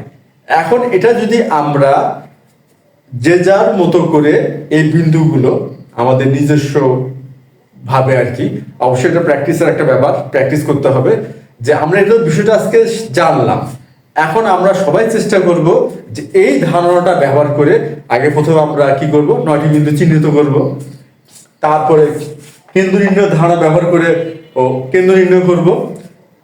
এখন এটা যদি আমরা যে যার মতো করে এই বিন্দুগুলো আমাদের নিজস্ব ভাবে আর কি। অবশ্যই এটা প্র্যাকটিসের একটা ব্যাপার, প্র্যাকটিস করতে হবে। যে আমরা এটা বিষয়টা আজকে জানলাম, এখন আমরা সবাই চেষ্টা করব যে এই ধারণাটা ব্যবহার করে আগে প্রথমে আমরা কি করব, 9টি বিন্দু চিহ্নিত করব, তারপরে কেন্দ্র নির্ণয় ধারণা ব্যবহার করে কেন্দ্র নির্ণয় করব,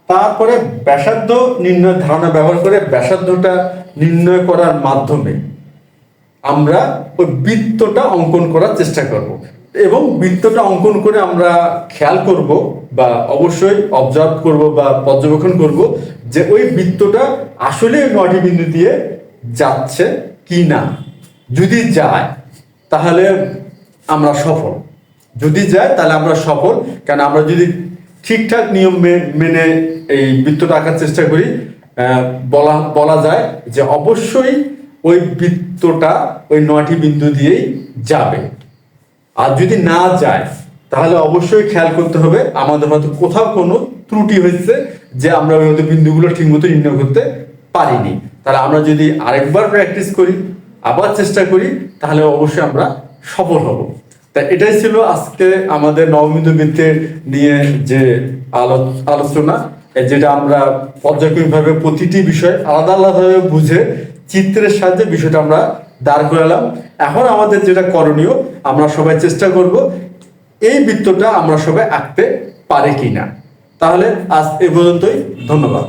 তারপরে ব্যাসার্ধ নির্ণয় ধারণা ব্যবহার করে ব্যাসার্ধটা নির্ণয় করার মাধ্যমে আমরা ওই বৃত্তটা অঙ্কন করার চেষ্টা করব। এবং বৃত্তটা অঙ্কন করে আমরা খেয়াল করব বা অবশ্যই অবজার্ভ করব বা পর্যবেক্ষণ করব যে ওই বৃত্তটা আসলে 9টি বিন্দু দিয়ে যাচ্ছে কি না। যদি যায় তাহলে আমরা সফল, যদি যায় তাহলে আমরা সফল। কারণ আমরা যদি ঠিকঠাক নিয়ম মেনে এই বৃত্তটা আঁকার চেষ্টা করি, বলা যায় যে অবশ্যই ওই বৃত্তটা ওই 9টি বিন্দু দিয়েই যাবে। আর যদি না যায় তাহলে অবশ্যই খেয়াল করতে হবে আমাদের হয়তো কোথাও কোনো ত্রুটি হয়েছে, যে আমরা ওই বিন্দুগুলো ঠিকমতো নির্ণয় করতে পারিনি। তাহলে আমরা যদি আরেকবার প্র্যাকটিস করি, আবার চেষ্টা করি, তাহলে অবশ্যই আমরা সফল হব। তাই এটাই ছিল আজকে আমাদের নববিন্দু বৃত্তের নিয়ে যে আলোচনা, যেটা আমরা পর্যায়ক্রমিকভাবে প্রতিটি বিষয় আলাদা আলাদাভাবে বুঝে চিত্রের সাহায্যে বিষয়টা আমরা দাঁড় করালাম। এখন আমাদের যেটা করণীয়, আমরা সবাই চেষ্টা করব এই বৃত্তটা আমরা সবাই আঁকতে পারি কিনা। তাহলে আজ এ পর্যন্তই, ধন্যবাদ।